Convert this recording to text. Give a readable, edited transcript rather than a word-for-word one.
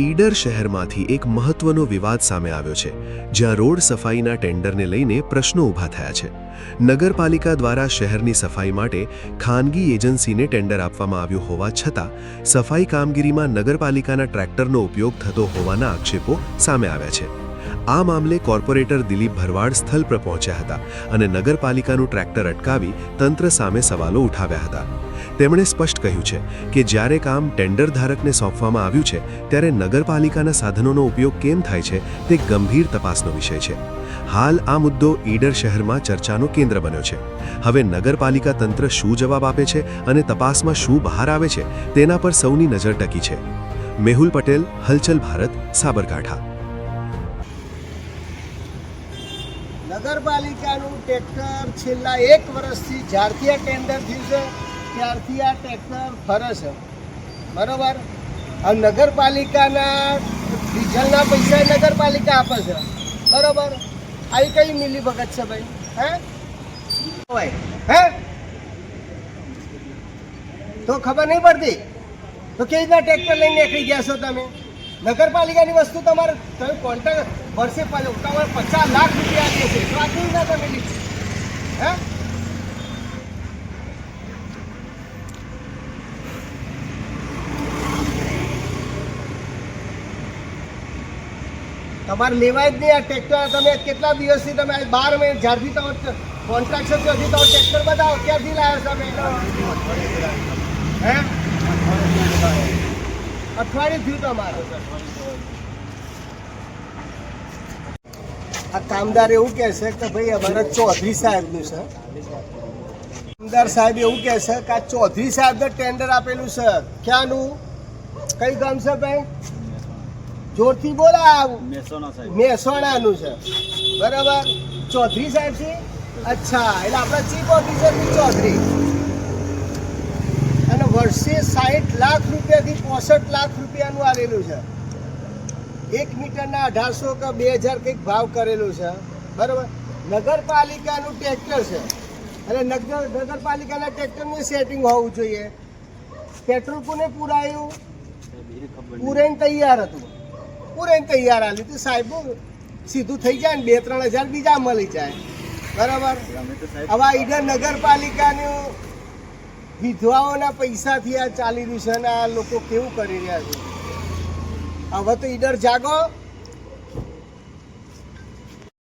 ઈડર શહેરમાંથી એક મહત્વનો વિવાદ સામે આવ્યો છે, જ્યાં રોડ સફાઈના ટેન્ડરને લઈને પ્રશ્નો ઊભા થયા છે. નગરપાલિકા દ્વારા શહેરની સફાઈ માટે ખાનગી એજન્સીને ટેન્ડર આપવામાં આવ્યું હોવા છતાં સફાઈ કામગીરીમાં નગરપાલિકાના ટ્રેક્ટરનો ઉપયોગ થતો હોવાના આક્ષેપો સામે આવ્યા છે. આ મામલે કોર્પોરેટર દિલીપ ભરવાડ સ્થળ પર પહોંચ્યા હતા અને નગરપાલિકાનું ટ્રેક્ટર અટકાવી તંત્ર સામે સવાલો ઉઠાવ્યા હતા. તેમણે સ્પષ્ટ કહ્યું છે કે જ્યારે કામ ટેન્ડર ધારકને સોંપવામાં આવ્યું છે ત્યારે નગરપાલિકાના સાધનોનો ઉપયોગ કેમ થાય છે તે ગંભીર તપાસનો વિષય છે. હાલ આ મુદ્દો ઈડર શહેરમાં ચર્ચાનો કેન્દ્ર બન્યો છે. હવે નગરપાલિકા તંત્ર શું જવાબ આપે છે અને તપાસમાં શું બહાર આવે છે તેના પર સૌની નજર ટકી છે. મેહુલ પટેલ, હલચલ ભારત, સાબરકાંઠા. નગરપાલિકાનું ટ્રેક્ટર છેલ્લા 1 વર્ષથી જ્યારથી આ ટેન્ડર થયું છે ત્યારથી આ ટ્રેક્ટર ફરે છે, બરાબર. આ નગરપાલિકાના ડીઝલના પૈસા નગરપાલિકા આપે છે, બરાબર. આ કઈ મિલી ભગત છે ભાઈ? હે તો ખબર નહીં પડતી તો કેવી રીતના ટ્રેક્ટર લઈને નીકળી ગયા છો તમે? નગરપાલિકાની વસ્તુ તમે કોન્ટ્રાક્ટ વર્ષે તમારે 50 લાખ રૂપિયા આપીએ છે તો આ કેવી રીતના તમે લીધી? હે તમારે લેવાય જ નહીં આ ટ્રેક્ટર. તમે કેટલા દિવસથી તમે 12 મહિને જ્યારથી તમે કોન્ટ્રાક્ટ છે ત્યાંથી તમે ટ્રેક્ટર બતાવો, ક્યાંથી લાવ્યો તમે? હે અઠવાડિયું થયું તમારું. આ કામદાર એવું કહે છે કે ભાઈ અમારા ચૌધરી સાહેબનું છે. કામદાર સાહેબ એવું કહે છે કે આ ચૌધરી સાહેબને ટેન્ડર આપેલું છે. ક્યાંનું? કઈ ગામ છે ભાઈ? જોરથી બોલા. મહેસાણાનું છે, બરાબર. ચૌધરી સાહેબ છે. અચ્છા, એટલે આપણા ચીફ ઓફિસર ચૌધરી. અને વર્ષે 60 લાખ રૂપિયાથી 65 લાખ રૂપિયાનું આવેલું છે. 1 મીટરના 1800 કે 2000 કંઈક ભાવ કરેલું છે, બરાબર. નગરપાલિકાનું ટ્રેક્ટર છે અને નગરપાલિકાના ટ્રેક્ટરનું સેટિંગ હોવું જોઈએ. પેટ્રોલ કોને પુરાયું? પૂરેને તૈયાર હતું, પૂરેને તૈયાર આલ્યું તો સાહેબ સીધું થઈ જાય ને 2-3 હજાર બીજા મળી જાય, બરાબર. હવે ઈડર નગરપાલિકાનું વિધવાઓના પૈસાથી આ ચાલી રહ્યું છે અને આ લોકો કેવું કરી રહ્યા છે. હવે તો ઈડર જાગો.